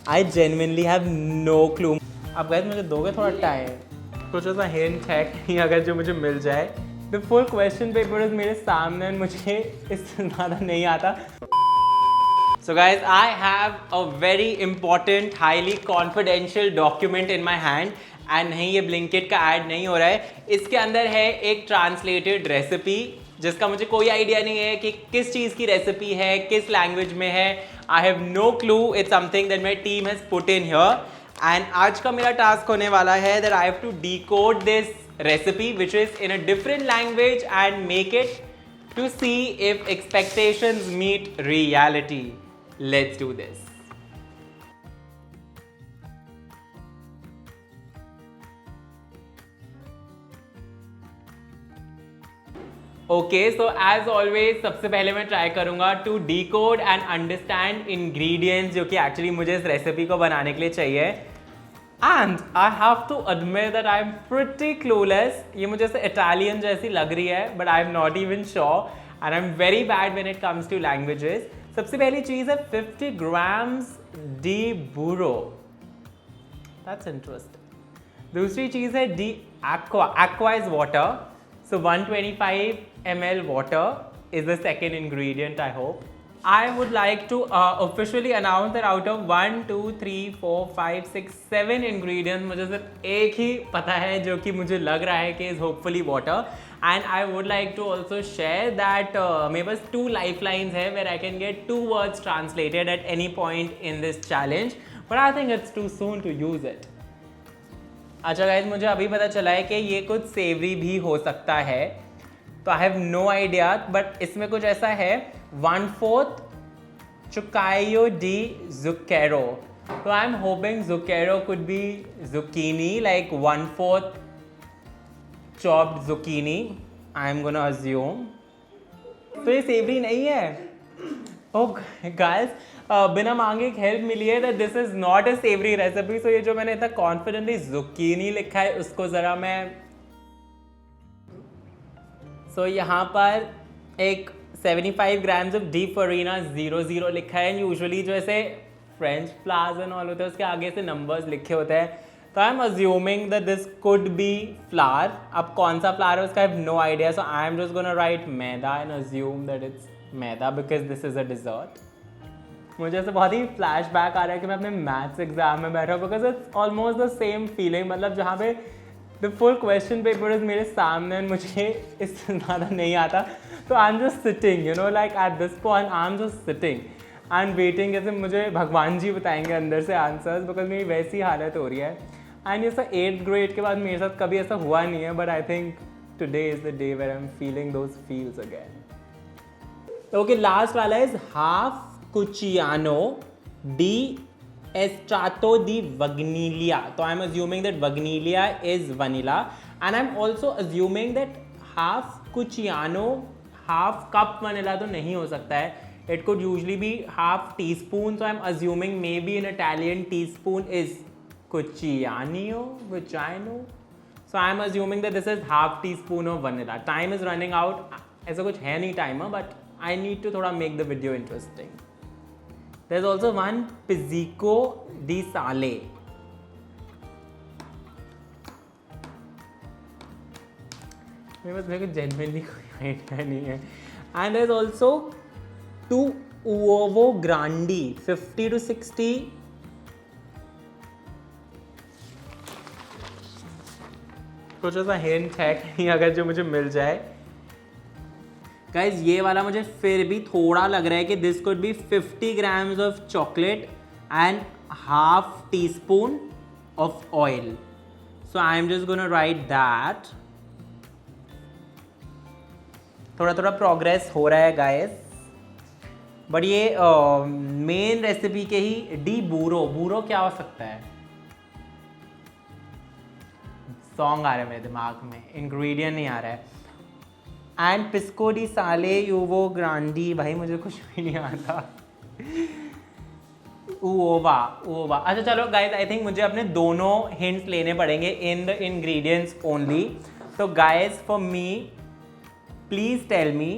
I genuinely have no clue. अब guys मुझे दोगे थोड़ा टाइम, कुछ ऐसा हिंट है कि अगर जो मुझे मिल जाए। The full question paper is मेरे सामने, मुझे इससे ज़्यादा नहीं आता। So guys, I have a very important, highly confidential document in my hand and नहीं, ये Blinkit का ऐड नहीं हो रहा है। इसके अंदर है एक ट्रांसलेटेड रेसिपी जिसका मुझे कोई आइडिया नहीं है कि किस चीज़ की रेसिपी है, किस लैंग्वेज में है। I have no clue. It's something that my team has put in here and आज का मेरा टास्क होने वाला है that I have to decode this recipe which is in a different language and make it to see if expectations meet reality. Let's do this. Okay, so as always सबसे पहले मैं try करूँगा to decode and understand ingredients जो कि actually मुझे इस recipe को बनाने के लिए चाहिए. And I have to admit that I'm pretty clueless. ये मुझे से Italian जैसी लग रही है, but I'm not even sure. And I'm very bad when it comes to languages. सबसे पहली चीज़ है 50 grams di burro. That's interesting. दूसरी चीज़ है di aqua. Aqua is water. So 125 ml water is the second ingredient, I hope. I would like to officially announce that out of 1, 2, 3, 4, 5, 6, 7 ingredients मुझे सिर्फ एक ही पता है जो कि मुझे लग रहा है कि is hopefully water. And I would like to also share that मेरे पास 2 lifelines है where I can get 2 words translated at any point in this challenge. But I think it's too soon to use it. अच्छा guys, मुझे अभी पता चला है कि ये कुछ सेवरी भी हो सकता है, तो I have no idea, but इसमें कुछ ऐसा है 1/4 चुकायो डी zucchero. So I'm hoping zucchero could be zucchini, like 1/4 chopped zucchini. I'm gonna assume. तो ये सेवरी नहीं है। ओह गाइस, बिना मांगे एक हेल्प मिली है that this is not a savoury recipe. So ये जो मैंने इतना कॉन्फिडेंटली zucchini लिखा है उसको ज़रा मैं यहाँ पर एक 75 grams ऑफ डीप फरीना 00 लिखा है। यूजुअली जो ऐसे फ्रेंच फ्लावर्स एंड ऑल होते हैं उसके आगे से नंबर्स लिखे होते हैं, तो I am assuming that this could be flour. अब कौन सा फ्लावर है उसका I have no idea, so I am just gonna write maida and assume that it's maida because this is a dessert. मुझे ऐसे बहुत ही फ्लैश बैक आ रहा है कि मैं अपने मैथ्स एग्जाम में बैठा हूँ because it's almost the same feeling. मतलब जहाँ पे the full question paper is मेरे सामने एंड मुझे इससे ज़्यादा नहीं आता, तो I am just sitting, you know, like at this point I am just sitting and waiting जैसे मुझे भगवान जी बताएंगे अंदर से आंसर्स, बिकॉज मेरी वैसी हालत हो रही है। एंड ये सब 8th ग्रेड के बाद मेरे साथ कभी ऐसा हुआ नहीं है, but I think today is the day where I am feeling those feels again. Okay, last वाला is half Cucciano di Estrato di Vaniglia. So I'm assuming that Vaniglia is vanilla, and I'm also assuming that half Cucciano, half cup vanilla तो नहीं हो सकता है. It could usually be half teaspoon. So I'm assuming maybe in Italian teaspoon is Cucciano. So I'm assuming that this is half teaspoon of vanilla. Time is running out. ऐसा कुछ है नहीं timer, but I need to थोड़ा make the video interesting. There's also one pizzico di sale. मेरे को genuinely कोई idea नहीं है. And there's also 2 uovo grandi, 50 to 60. कुछ ऐसा हिंट है कि अगर जो मुझे मिल जाए। गाइज ये वाला मुझे फिर भी थोड़ा लग रहा है कि this could B 50 grams of chocolate and half tea spoon of oil. So I am just gonna right that. थोड़ा थोड़ा प्रोग्रेस हो रहा है गाइज, बट ये मेन रेसिपी के ही डी बूरो क्या हो सकता है? सॉन्ग आ रहा है मेरे दिमाग में, इंग्रेडिएंट नहीं आ रहा है. एंड पिस्को डी साले यूवो ग्रांडी, भाई मुझे कुछ भी नहीं आता. उओवा. अच्छा चलो गाइज, आई थिंक मुझे अपने दोनों हिंट्स लेने पड़ेंगे इन द इंग्रेडिएंट्स ओनली. तो guys for me please tell me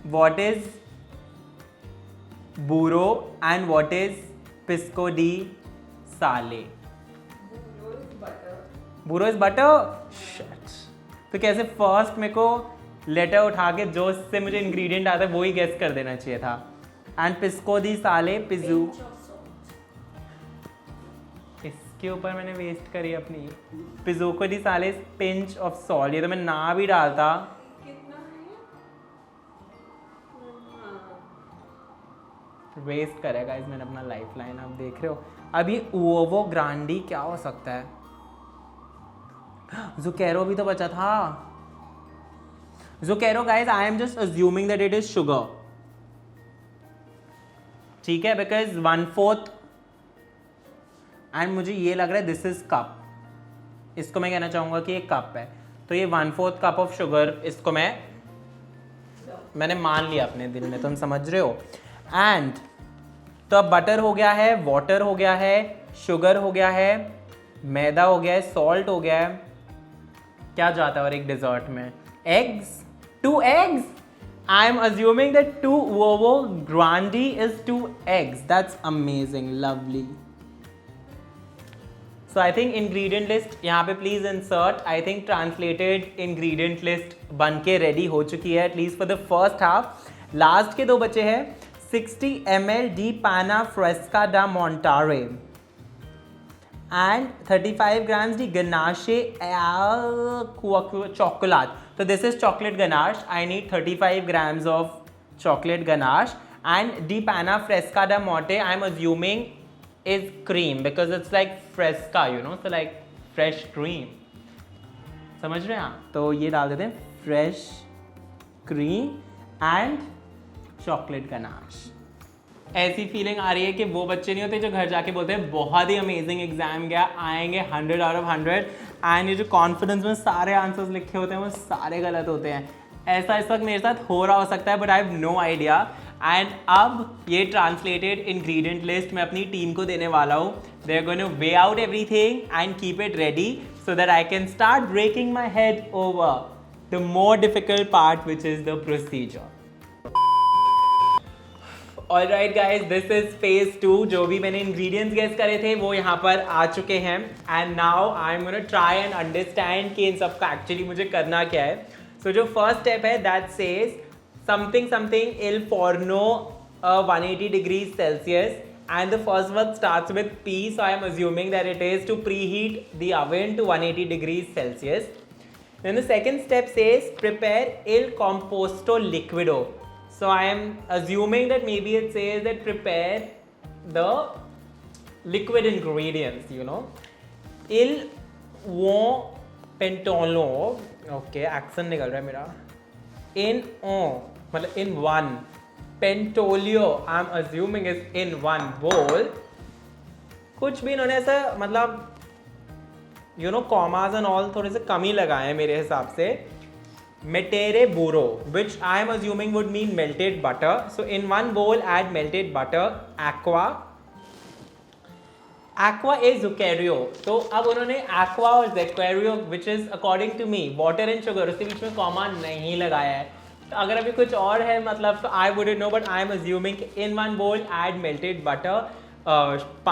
what is burro, and what is pisco di sale? Burro is butter. Shit. तो कैसे फर्स्ट मेरे को लेटर उठा के जो इससे मुझे इंग्रेडिएंट आता है वो ही गेस कर देना चाहिए था. एंड पिस्को दी साले पिज्जू. इसके ऊपर मैंने वेस्ट करी अपनी. पिज़ोको दी साले पिंच ऑफ सॉल्ट. ये तो मैं ना भी डालता. वेस्ट करेगा इस मैंने अपना लाइफ लाइन. आप देख रहे हो. अब ये उओवो ग्रांडी क्या हो सकता है. ज़ुकैरो भी तो बचा था. ज़ुकैरो guys I am just assuming that it is sugar. ठीक है, बिकॉज 1/4 एंड मुझे ये लग रहा है दिस इज कप. इसको मैं कहना चाहूंगा कि ये कप है. तो ये 1/4 कप ऑफ शुगर इसको मैंने मान लिया अपने दिल में. तुम समझ रहे हो. एंड तो अब बटर हो गया है, वाटर हो गया है, शुगर हो गया है, मैदा हो गया है, सॉल्ट हो गया है. क्या जाता है और एक डिजर्ट में? Eggs. 2 eggs. I am assuming that 2 uovo grandi is 2 eggs. That's amazing. Lovely. So I think ingredient list यहाँ पे please insert. I think translated ingredient list बन के ready हो चुकी है at least for the first half. Last के 2 बचे हैं. 60 ml di panna fresca da montare and 35 grams di ganache al chocolate. So this is chocolate ganache. I need 35 grams of chocolate ganache and di panna fresca da monte I am assuming is cream because it's like fresca, you know, so like fresh cream. समझ रहे हैं आप. तो ये डाल देते हैं fresh cream and chocolate ganache. ऐसी फीलिंग आ रही है कि वो बच्चे नहीं होते जो घर जाके बोलते हैं बहुत ही अमेजिंग एग्जाम गया, आएंगे 100 out of 100 एंड ये जो कॉन्फिडेंस में सारे आंसर्स लिखे होते हैं वो सारे गलत होते हैं. ऐसा इस वक्त मेरे साथ हो रहा हो सकता है but I have no idea. And अब ये ट्रांसलेटेड इंग्रेडिएंट लिस्ट मैं अपनी टीम को देने वाला हूँ. They are going to weigh out everything and keep it ready so that I can start breaking my head over the more difficult part which is the procedure. Alright guys, this is phase 2. जो भी मैंने ingredients guess करे थे वो यहाँ पर आ चुके हैं. And now I'm gonna try and understand कि इन सब का actually मुझे करना क्या है. So जो first step है that says something il forno 180 degrees Celsius and the first one starts with P, so I am assuming that it is to preheat the oven to 180 degrees Celsius. Then the second step says prepare il composto liquido. So I am assuming that maybe it says that prepare the liquid ingredients, you know. Il uovo pentolo, okay, accent निकल रहा है मेरा. In मतलब in one. Pentolio, I am assuming is in one bowl. कुछ भी इन्होंने ऐसा मतलब you know commas and all थोड़े से कम ही लगाए हैं मेरे हिसाब से. Metere burro, which I am assuming would mean melted butter. So in one bowl add melted butter, aqua is zucchero. तो अब उन्होंने aqua और zucchero which is according to me water and sugar उसके बीच में कॉमा नहीं लगाया है. तो अगर अभी कुछ और है मतलब तो I wouldn't know but I am assuming in one bowl add melted butter,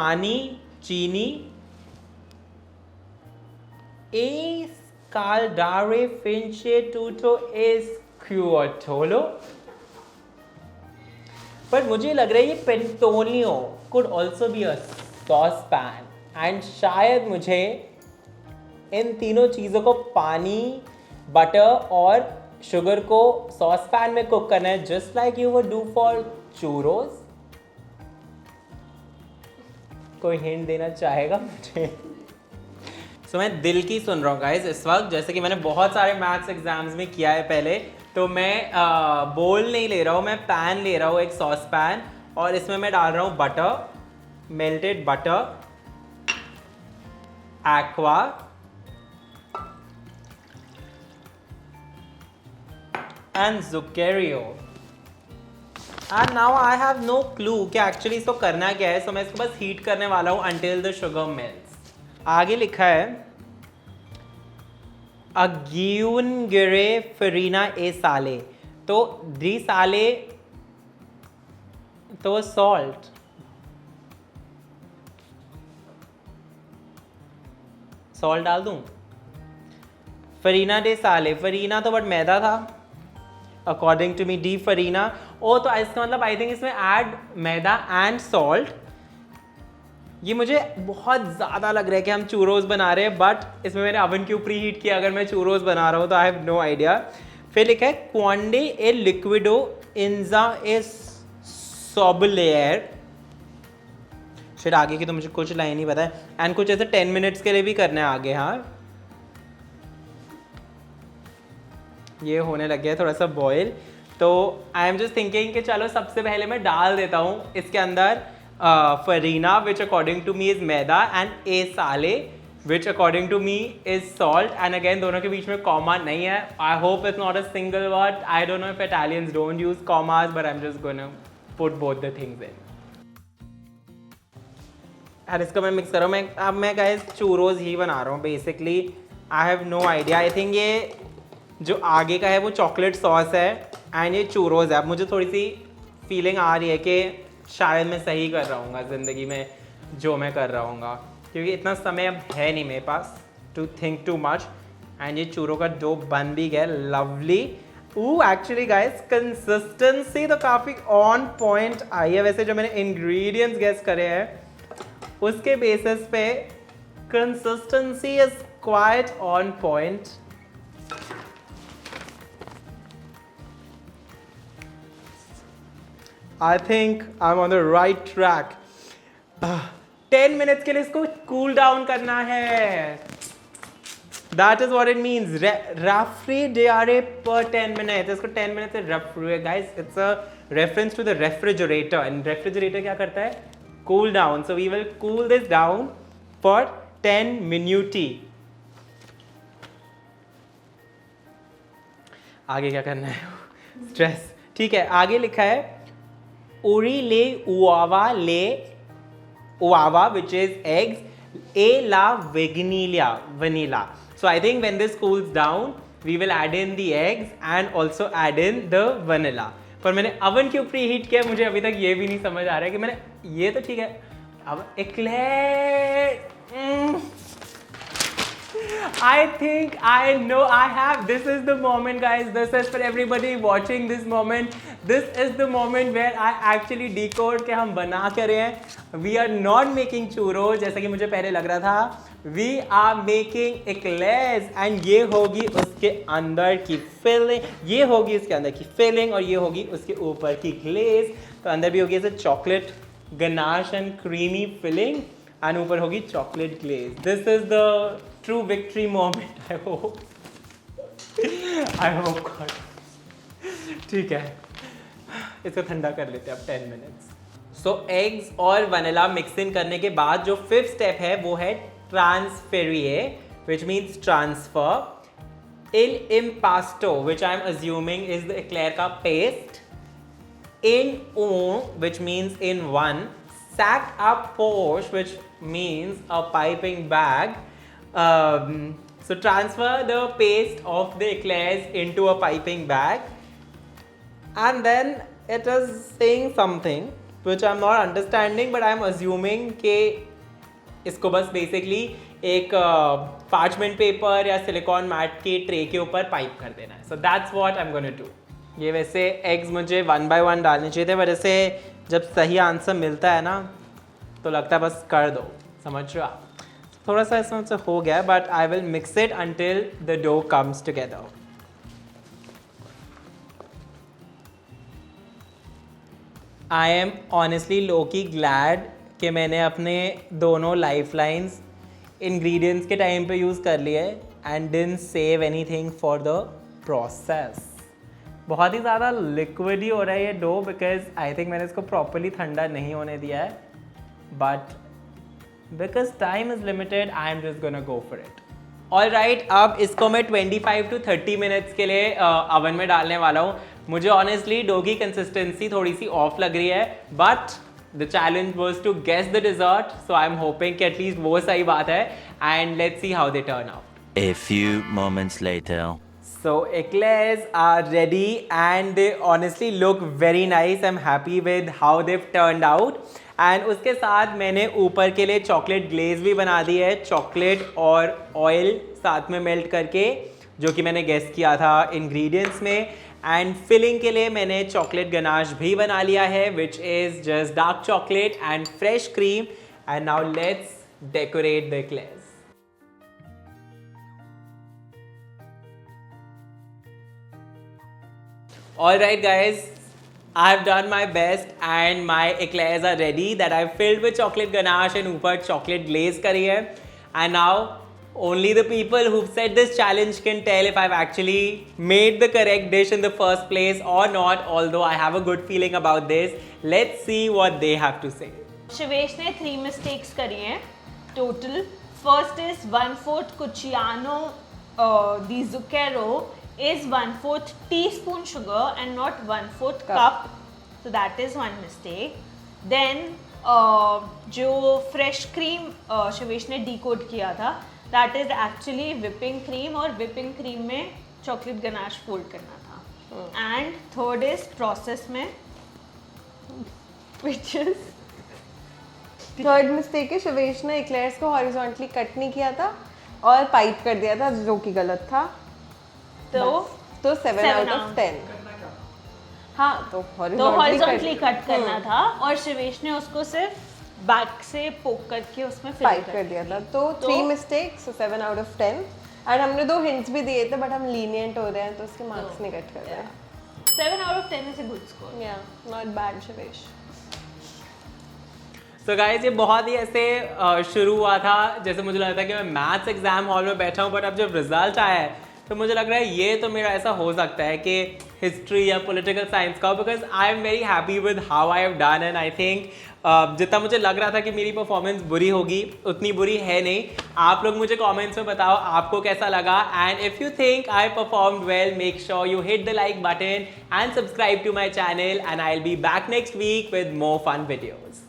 पानी, चीनी, Scaldare finche tutto escuotolo. पर मुझे लग रहा है ये पेंटोलियो could also be a saucepan and शायद मुझे इन तीनों चीज़ों को पानी, बटर और शुगर को सॉसपैन में कुक करना है just like you would do for churros. कोई हिंट देना चाहेगा मुझे? So, मैं दिल की सुन रहा हूँ गाइज इस वक्त. जैसे कि मैंने बहुत सारे मैथ्स एग्जाम्स में किया है पहले. तो मैं बोल नहीं ले रहा हूँ, मैं पैन ले रहा हूँ, एक सॉस पैन. और इसमें मैं डाल रहा हूँ बटर, मेल्टेड बटर, एक्वा, and zucchero. And now I have no clue कि एक्चुअली इसको करना क्या है. सो मैं इसको बस हीट करने वाला हूँ until the sugar melts. आगे लिखा है aggiungere farina e sale. तो दी साले तो वो सॉल्ट, सॉल्ट डाल दूं? फरीना डे साले, फरीना तो बट मैदा था according to me, D Farina. ओ तो इसका मतलब आई थिंक इसमें ऐड मैदा एंड सॉल्ट। ये मुझे बहुत ज़्यादा लग रहा है कि हम चूरोस बना रहे हैं, बट इसमें मैंने अवन क्यों प्री हीट किया अगर मैं चूरोस बना रहा हूँ, तो आई हैव नो आइडिया। फिर लिखा है क्वांडे ए लिक्विडो इंजा ए सोबलेयर। फिर आगे की तो मुझे कुछ लाइन नहीं पता है, एंड कुछ ऐसे 10 मिनट्स के लिए भी करना है आगे। हाँ ये होने लग गया है थोड़ा सा बॉयल, तो आई एम जस्ट थिंकिंग कि चलो सबसे पहले मैं डाल देता हूँ इसके अंदर farina which according to me is maida, and a साले which according to me is salt. And again दोनों के बीच में कॉमा नहीं है। I hope it's not a single word. I don't know if Italians don't use commas, but I am just gonna put both the things in. और इसको मैं mix कर रहा हूँ। अब मैं गाइस चूरोज ही बना रहा हूँ basically. I have no idea. I think ये जो आगे का है वो चॉकलेट सॉस है एंड ये चूरोज है। अब मुझे थोड़ी सी फीलिंग आ रही है कि शायद मैं सही कर रहा हूँ ज़िंदगी में जो मैं कर रहा हूँ, क्योंकि इतना समय अब है नहीं मेरे पास to think too much. And ये चूरों का डो बन भी गया लवली। एक्चुअली गाइस कंसिस्टेंसी तो काफ़ी ऑन पॉइंट आई है। वैसे जो मैंने इंग्रेडिएंट्स गेस करे हैं उसके बेसिस पे consistency is quite on point. I think I'm on the right track. 10 minutes के लिए इसको कूल डाउन करना है। That is what it means. Refrigerare per 10 minutes. इसको 10 मिनट से refrigerate guys. It's a reference to the refrigerator. And refrigerator क्या करता है? Cool down. So we will cool this down for 10 minutes. आगे क्या करना है? Stress. ठीक है, आगे लिखा है Uri le uava, which is eggs, a la vanilla. So I think when this cools down, we will add in the eggs and also add in the vanilla. पर मैंने अवन क्यों प्री हीट किया मुझे अभी तक ये भी नहीं समझ आ रहा है कि मैंने ये तो ठीक है। अब eclair I think I know I have. This is the moment, guys. This is for everybody watching this moment. This is the moment where I actually decode कि हम बना क्या रहे हैं. We are not making churros जैसा कि मुझे पहले लग रहा था. We are making eclairs and ये होगी उसके अंदर की filling. ये होगी इसके अंदर की filling और ये होगी उसके ऊपर की glaze. तो अंदर भी होगी ऐसे chocolate ganache and creamy filling. and ऊपर होगी chocolate glaze. This is the true victory moment. I hope. I hope God. ठीक है, इसको ठंडा कर लेते हैं अब 10 मिनट्स. सो एग्स और वनीला मिक्स इन करने के बाद जो फिफ्थ स्टेप है वो है ट्रांसफेरिए, which means transfer. Il impasto, which I am assuming is the eclair का paste. In un, which means in one. Sac a poche, which means a piping bag. So transfer the paste of the eclairs into a piping bag. And then it is saying something which I am not understanding, but I am assuming कि इसको बस basically एक parchment paper या silicon mat के tray के ऊपर pipe कर देना है. So that's what I am gonna do. ये वैसे एग्स मुझे 1 by 1 डालने चाहिए थे, पर ऐसे जब सही आंसर मिलता है ना तो लगता है बस कर दो, समझ रहे हो आप. थोड़ा सा इसमें से हो गया, but I will mix it until the dough comes together. I am honestly lowkey glad कि मैंने अपने दोनों लाइफ लाइन्स इंग्रेडिएंट्स के टाइम पे यूज़ कर लिए and didn't save anything for the process. बहुत ही ज़्यादा लिक्विड ही हो रहा है ये डो, बिकॉज आई थिंक मैंने इसको प्रॉपरली ठंडा नहीं होने दिया है. But because time is limited I am just gonna go for it. All right, अब इसको मैं 25 to 30 मिनट्स के लिए अवन में डालने वाला हूँ. मुझे ऑनेस्टली डो की कंसिस्टेंसी थोड़ी सी ऑफ लग रही है, but the challenge was to guess the dessert, so I'm hoping कि at least वो सही बात है, and let's see how they turn out. A few moments later. So eclairs are ready and they honestly look very nice. I'm happy with how they've turned out. And उसके साथ मैंने ऊपर के लिए चॉकलेट ग्लेज भी बना दी है, chocolate और ऑयल साथ में मेल्ट करके, जो कि मैंने गेस किया था इंग्रेडिएंट्स में. एंड फिलिंग के लिए मैंने चॉकलेट गनाश भी बना लिया है, which is just dark chocolate and fresh cream. And now let's decorate the eclairs. Alright guys, I've done my best and my eclairs are ready that I've filled with chocolate ganache and ऊपर chocolate glaze करी है. And now only the people who've set this challenge can tell if I've actually made the correct dish in the first place or not, although I have a good feeling about this. Let's see what they have to say. Shivesh ने 3 mistakes करी हैं total. First is 1/4 Cucciano di Zucchero is 1/4 teaspoon sugar and not 1/4 cup. So that is one mistake. Then जो fresh cream Shivesh ने decode किया था, that is actually whipping cream और whipping cream में chocolate ganache fold करना था. And third is process में, which is third mistake है शिवेश ने एक्लेयर्स को हॉरिजॉन्टली कट नहीं किया था और पाइप कर दिया था, जो कि गलत था. तो 7 आउट ऑफ 10. हाँ, तो हॉरिजॉन्टली कट करना था और शिवेश ने उसको सिर्फ बैक से पोक करके उसमें पाइप कर दिया था. तो 3 मिस्टेक्स, 7 आउट ऑफ 10. एंड हमने 2 हिंट्स भी दिए थे, बट हम लीनियंट हो रहे हैं तो उसके मार्क्स नहीं कट कर रहे हैं. 7 out of 10 is a good score. या नॉट बैड शिवेश. तो गाइज ये बहुत ही ऐसे शुरू हुआ था जैसे मुझे लगा था कि मैं मैथ्स एग्जाम हॉल में बैठा हूँ, बट अब जब रिजल्ट आया है तो मुझे लग रहा है ये तो मेरा ऐसा हो सकता है कि हिस्ट्री या पॉलिटिकल साइंस का, because I am very happy with how I have done. And I think जितना मुझे लग रहा था कि मेरी परफॉर्मेंस बुरी होगी, उतनी बुरी है नहीं. आप लोग मुझे कमेंट्स में बताओ आपको कैसा लगा. And if you think I performed well, make sure you hit the like button and subscribe to my channel. And I will be back next week with more fun videos.